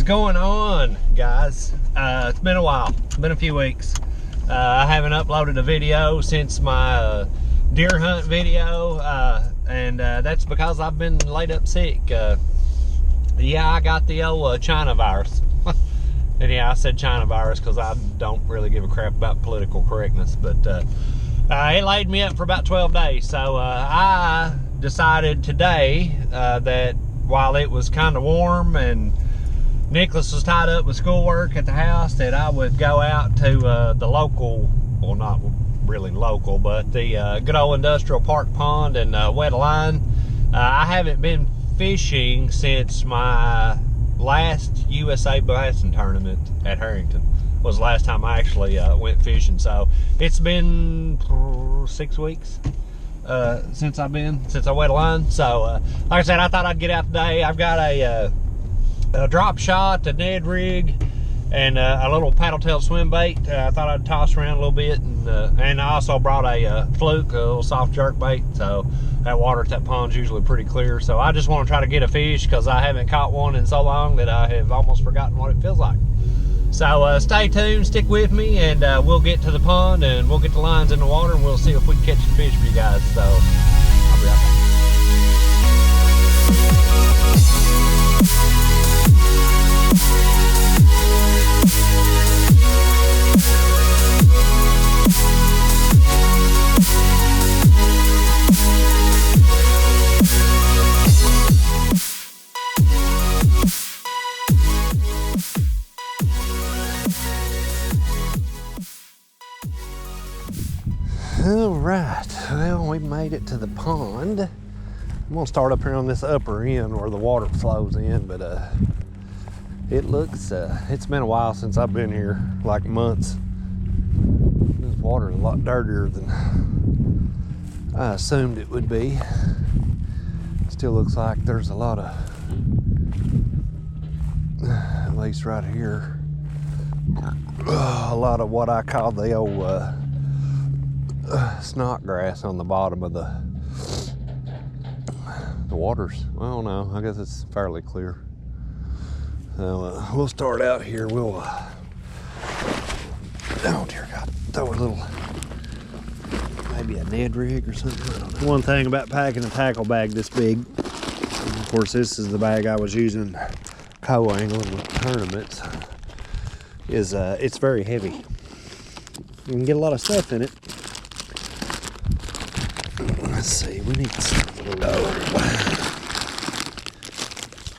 going on, guys? It's been a while. It's been a few weeks. I haven't uploaded a video since my deer hunt video, and that's because I've been laid up sick. Yeah, I got the old China virus. And yeah, I said China virus because I don't really give a crap about political correctness, but it laid me up for about 12 days. So I decided today that while it was kind of warm and Nicholas was tied up with schoolwork at the house, that I would go out to the local, well, not really local, but the good old industrial park pond and wet a line. I haven't been fishing since my last USA Bassing tournament at Harrington. Was the last time I actually went fishing. So it's been 6 weeks since I wet a line. So like I said, I thought I'd get out today. I've got a drop shot, a Ned rig, and a little paddle tail swim bait. I thought I'd toss around a little bit, and I also brought a fluke, a little soft jerk bait. So that water at that pond's usually pretty clear. So I just want to try to get a fish because I haven't caught one in so long that I have almost forgotten what it feels like. So stay tuned, stick with me, and we'll get to the pond and we'll get the lines in the water and we'll see if we can catch a fish for you guys. So I'll be right back. All right, well, we made it to the pond. I'm gonna start up here on this upper end where the water flows in, but it looks, it's been a while since I've been here, like months. This water is a lot dirtier than I assumed it would be. Still looks like there's a lot of, at least right here, a lot of what I call the old snot grass on the bottom of the waters. Well, no, I guess it's fairly clear. So we'll start out here. We'll oh dear God, throw a little, maybe a Ned rig or something. I don't know. One thing about packing a tackle bag this big, of course this is the bag I was using co-angling with tournaments, is it's very heavy. You can get a lot of stuff in it. Let's see, we need something.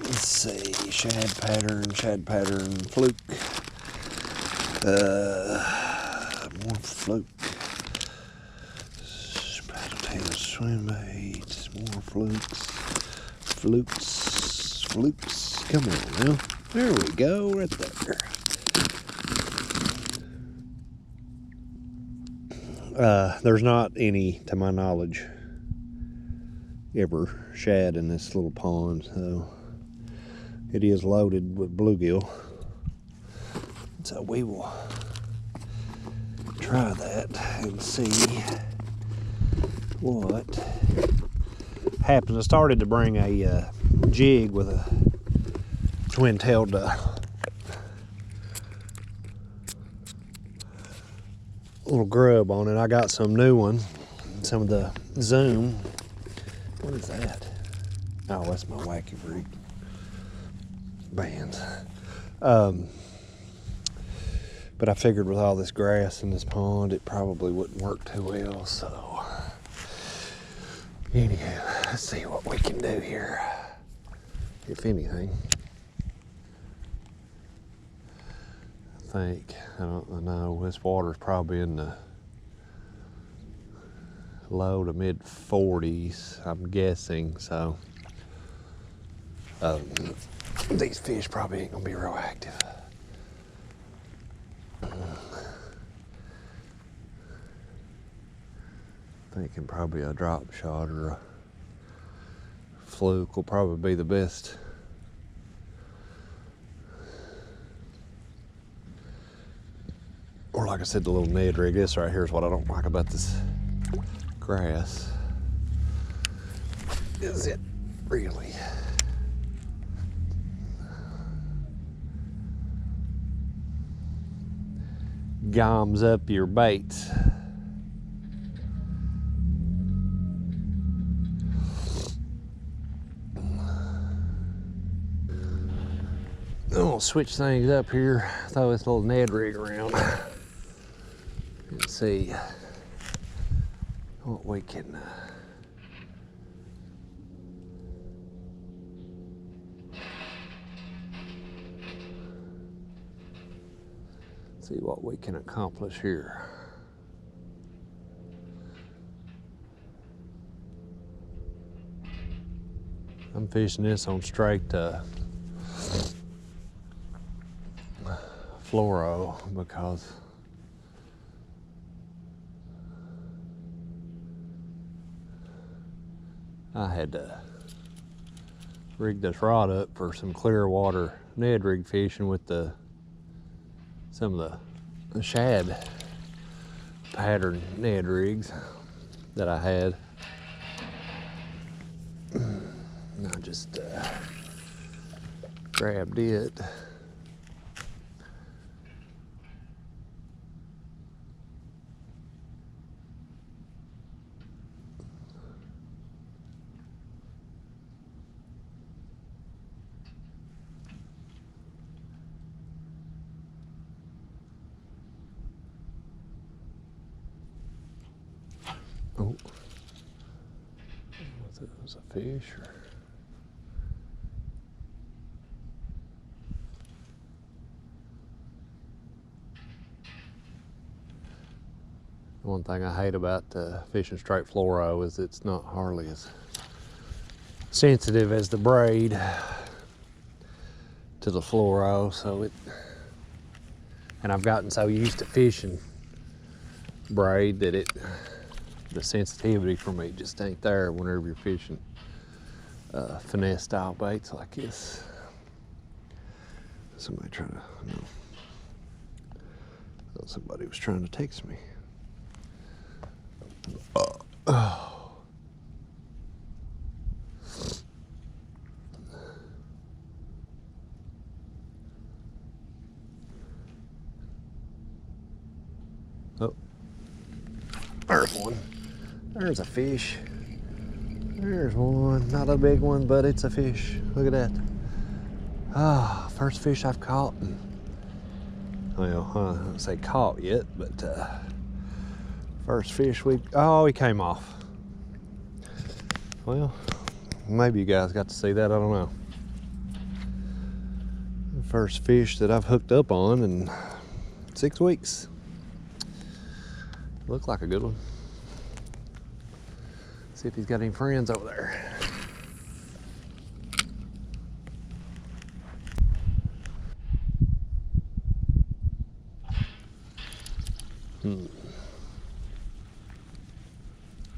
Let's see, shad pattern, fluke. More fluke. Paddle tail swim baits, more flukes. Come on now. There we go, right there. There's not any, to my knowledge, ever shad in this little pond, so it is loaded with bluegill. So we will try that and see what happens. I started to bring a jig with a twin-tailed little grub on it. I got some new one, some of the Zoom. What is that? Oh, that's my wacky freak bands. But I figured with all this grass in this pond, it probably wouldn't work too well. So anyhow, let's see what we can do here, if anything. I don't know, this water's probably in the low to mid 40s, I'm guessing. So these fish probably ain't gonna be real active. Thinking probably a drop shot or a fluke will probably be the best. Or like I said, the little Ned rig. This right here is what I don't like about this grass. Is it really? gums up your baits. I'm gonna switch things up here, throw this little Ned rig around and see what we can accomplish here. I'm fishing this on straight fluoro because I had to rig this rod up for some clear water Ned rig fishing with some of the shad pattern Ned rigs that I had. And I just grabbed it. Oh, I thought it was a fish. One thing I hate about fishing straight fluoro is it's not hardly as sensitive as the braid to the fluoro, so and I've gotten so used to fishing braid that the sensitivity for me just ain't there whenever you're fishing finesse style baits like this. Somebody trying to, no. Oh, somebody was trying to text me. Oh. Oh. There's one. There's a fish. There's one. Not a big one, but it's a fish. Look at that. Ah, first fish I've caught. Well, I don't say caught yet, but first fish oh, he came off. Well, maybe you guys got to see that, I don't know. First fish that I've hooked up on in 6 weeks. Looked like a good one. See if he's got any friends over there.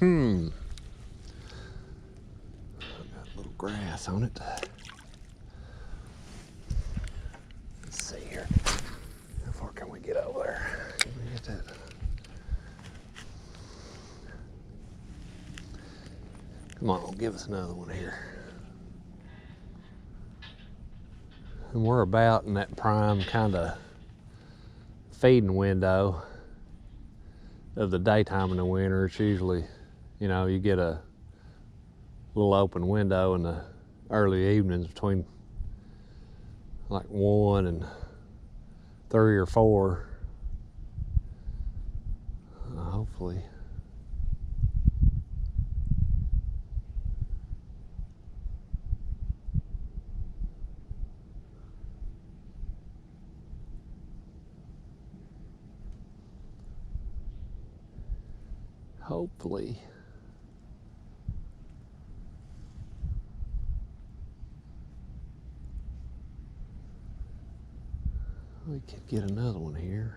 Got a little grass on it. Let's see here. How far can we get over there? Can we get that? Come on, give us another one here. And we're about in that prime kind of feeding window of the daytime in the winter. It's usually, you know, you get a little open window in the early evenings between like 1 and 3 or 4. Hopefully. Hopefully. We could get another one here.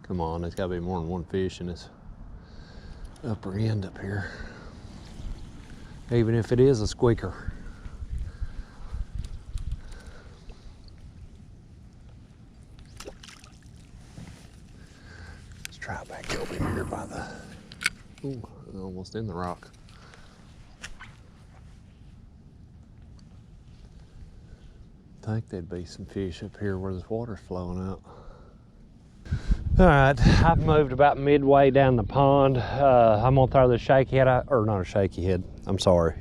Come on, there's gotta be more than one fish in this upper end up here. Even if it is a squeaker. Let's try back over here by the Ooh, almost in the rock. I think there'd be some fish up here where this water's flowing out. All right, I've moved about midway down the pond. I'm gonna throw the shaky head out, or not a shaky head, I'm sorry.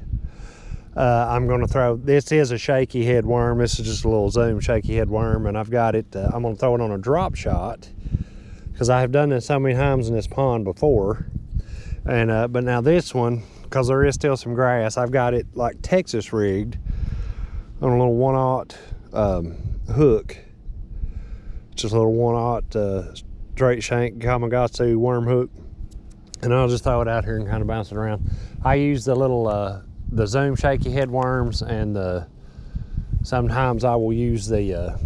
I'm gonna throw, this is a shaky head worm. This is just a little zoom shaky head worm, and I've got it, I'm gonna throw it on a drop shot because I have done this so many times in this pond before. And but now this one, because there is still some grass, I've got it like Texas rigged on a little 1/0 hook. Just a little 1/0 straight shank Kamagatsu worm hook. And I'll just throw it out here and kind of bounce it around. I use the little the zoom shaky head worms, and sometimes I will use the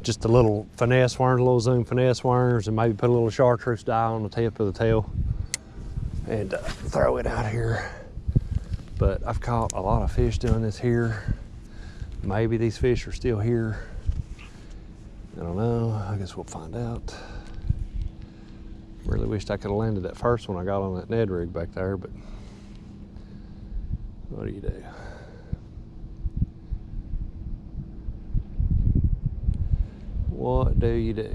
just the little finesse worms, little zoom finesse worms, and maybe put a little chartreuse dye on the tip of the tail and throw it out here. But I've caught a lot of fish doing this here. Maybe these fish are still here. I don't know, I guess we'll find out. Really wished I could have landed that first one I got on that Ned rig back there, but what do you do? What do you do?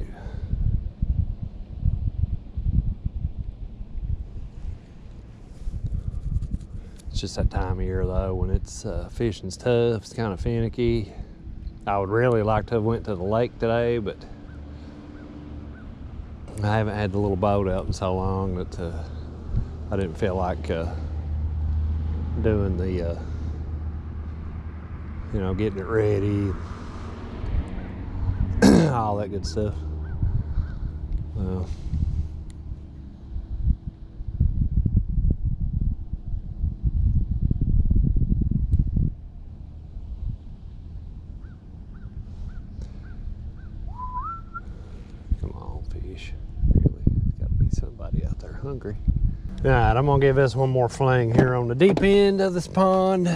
It's just that time of year though, when it's fishing's tough, it's kind of finicky. I would really like to have went to the lake today, but I haven't had the little boat out in so long that I didn't feel like doing the, you know, getting it ready, all that good stuff. Well, come on, fish. Really, got to be somebody out there hungry. All right, I'm gonna give this one more fling here on the deep end of this pond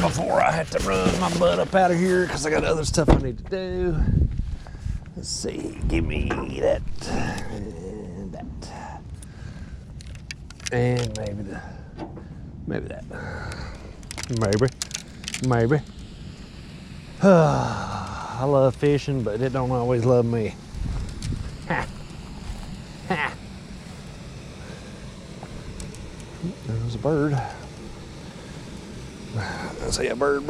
before I have to run my butt up out of here because I got other stuff I need to do. Let's see, give me that and that, and maybe that, maybe. I love fishing, but it don't always love me. Ha, ha. There's a bird. I see a bird.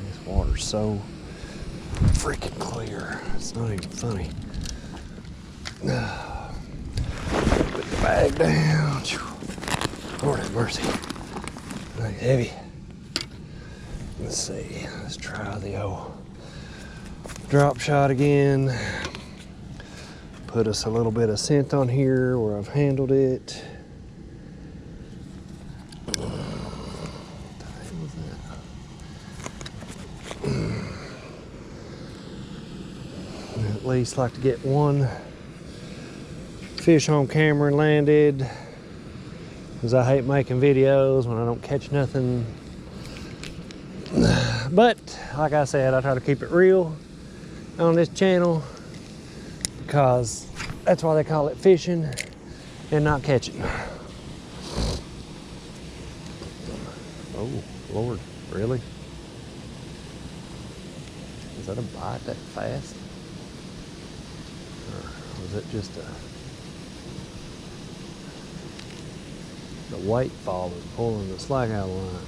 This water's so freaking clear. It's not even funny. Put the bag down. Lord have mercy. That's heavy. Let's see. Let's try the old drop shot again. Put us a little bit of scent on here where I've handled it. At least like to get one fish on camera and landed, because I hate making videos when I don't catch nothing. But like I said, I try to keep it real on this channel, because that's why they call it fishing and not catching. Oh Lord, really? Is that a bite that fast? Or was it just the weight falling, pulling the slack out of the line?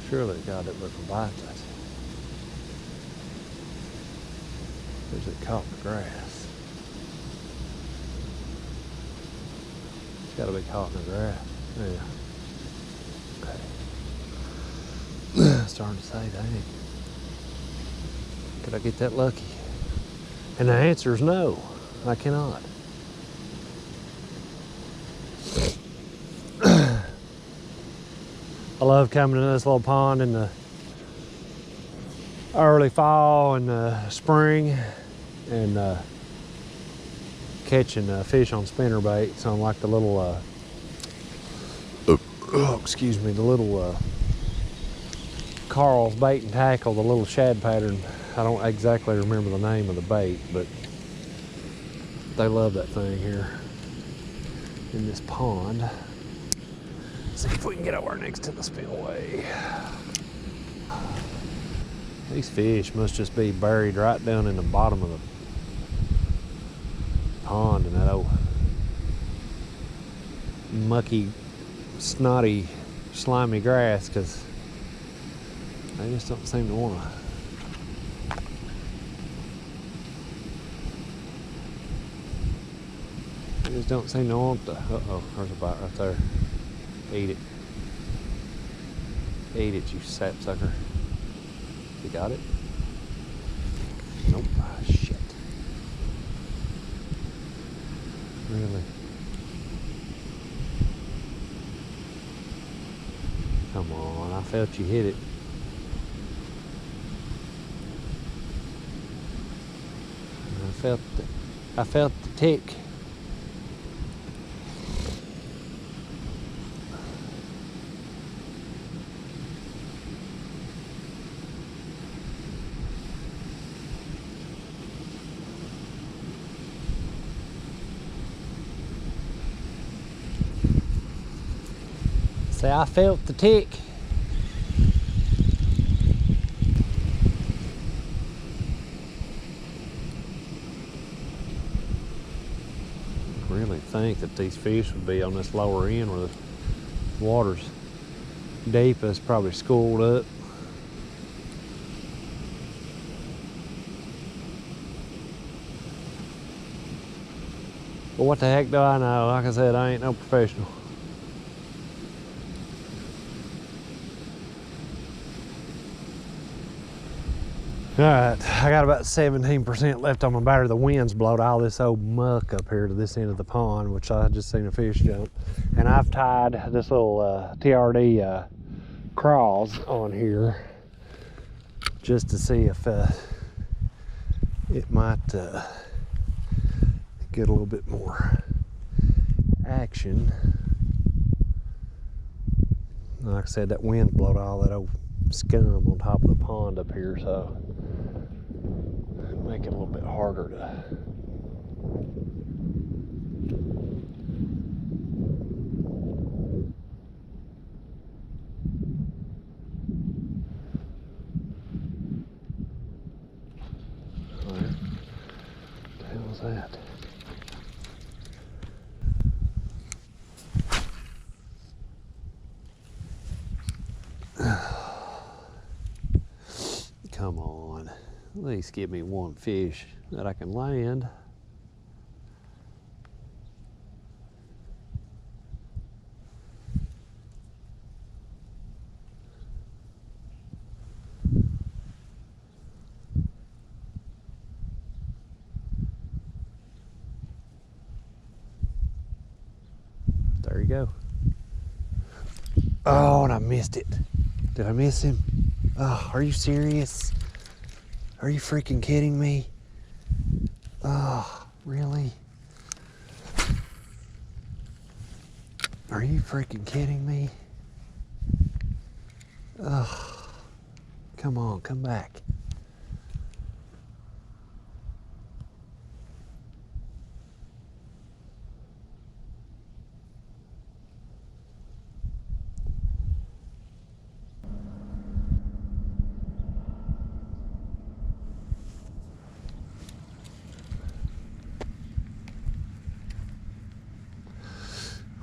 Surely God, it was a bite that. Is it caught in the grass? It's got to be caught in the grass. Yeah. Okay. Starting to say, dang. Could I get that lucky? And the answer is no, I cannot. I love coming to this little pond in the early fall and the spring and catching fish on spinner baits on like the little excuse me, the little Carl's bait and tackle, the little shad pattern. I don't exactly remember the name of the bait, but They love that thing here in this pond. Let's see if we can get over next to the spillway. These fish must just be buried right down in the bottom of the pond in that old mucky, snotty, slimy grass, because they just don't seem to want to. They just don't seem to want to. Uh-oh, there's a bite right there. Eat it. Eat it, you sapsucker. You got it? Nope. Ah, shit. Really? Come on, I felt you hit it. I felt the tick. Say, I felt the tick. Really think that these fish would be on this lower end where the water's deep. It's probably schooled up. But what the heck do I know? Like I said, I ain't no professional. All right, I got about 17% left on my battery. The wind's blowed all this old muck up here to this end of the pond, which I just seen a fish jump. And I've tied this little TRD crawls on here just to see if it might get a little bit more action. Like I said, that wind blowed all that old scum on top of the pond up here, so make it a little bit harder to what the hell is that? Come on, at least give me one fish that I can land. There you go. Oh, and I missed it. Did I miss him? Oh, are you serious? Are you freaking kidding me? Oh, really? Are you freaking kidding me? Oh, come on, come back.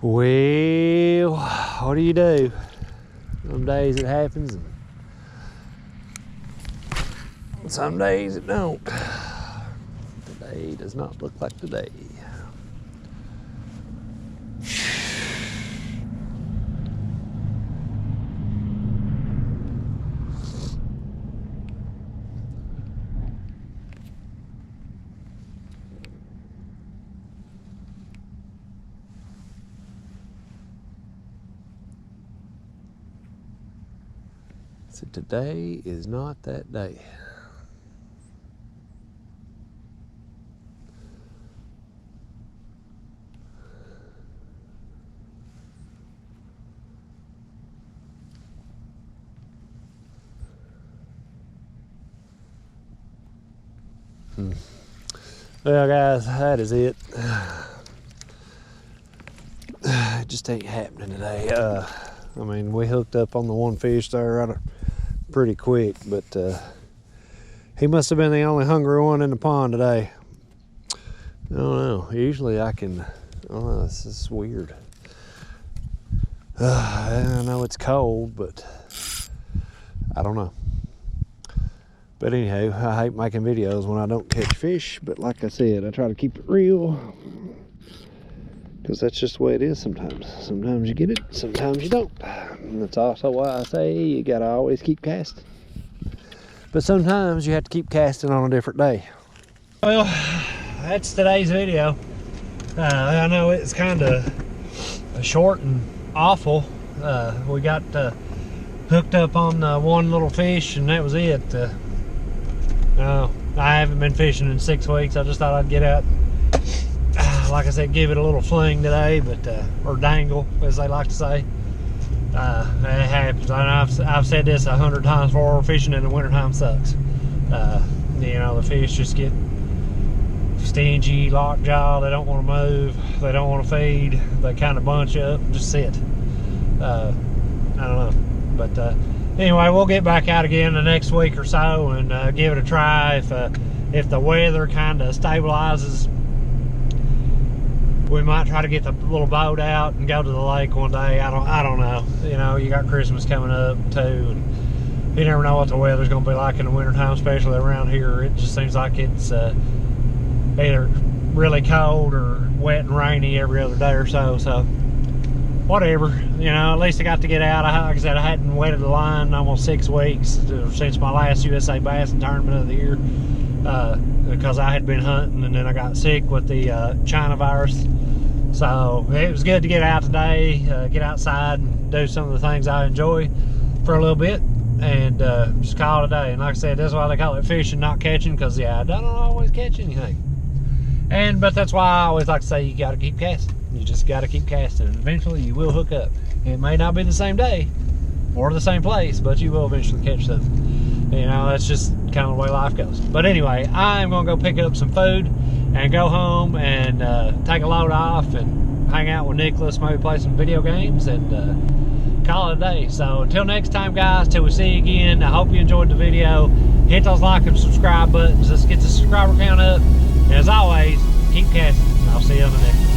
Well, what do you do? Some days it happens, and some days it don't. Today does not look like today. So today is not that day. Well, guys, that is it. It just ain't happening today. I mean, we hooked up on the one fish there pretty quick, but he must have been the only hungry one in the pond today. I don't know. Usually I can. I don't know. This is weird. I know it's cold, but I don't know. But anyhow, I hate making videos when I don't catch fish, but like I said, I try to keep it real, because that's just the way it is sometimes. Sometimes you get it, sometimes you don't. And that's also why I say you gotta always keep casting. But sometimes you have to keep casting on a different day. Well, that's today's video. I know it's kind of short and awful. We got hooked up on one little fish, and that was it. I haven't been fishing in 6 weeks. I just thought I'd get out, like I said, give it a little fling today, but or dangle, as they like to say. It happens. I've said this 100 times before. Fishing in the wintertime sucks. You know, the fish just get stingy, lockjaw. They don't want to move. They don't want to feed. They kind of bunch up and just sit. I don't know, but anyway, we'll get back out again the next week or so and give it a try. If the weather kind of stabilizes, we might try to get the little boat out and go to the lake one day. I don't know. You know, you got Christmas coming up too, and you never know what the weather's going to be like in the wintertime, especially around here. It just seems like it's either really cold or wet and rainy every other day or so. So whatever, you know, at least I got to get out. Like I said, I hadn't wetted the line in almost 6 weeks since my last USA Bass tournament of the year, because I had been hunting and then I got sick with the China virus. So it was good to get out today, get outside and do some of the things I enjoy for a little bit, and just call it a day. And like I said, that's why they call it fishing, not catching, because yeah, I don't always catch anything. But that's why I always like to say you got to keep casting. You just got to keep casting, and eventually you will hook up. It may not be the same day or the same place, but you will eventually catch something. You know, that's just kind of the way life goes. But anyway, I'm going to go pick up some food and go home and take a load off and hang out with Nicholas, maybe play some video games, and call it a day. So until next time, guys, till we see you again, I hope you enjoyed the video. Hit those like and subscribe buttons. Let's get the subscriber count up. And as always, keep casting. I'll see you on the next one.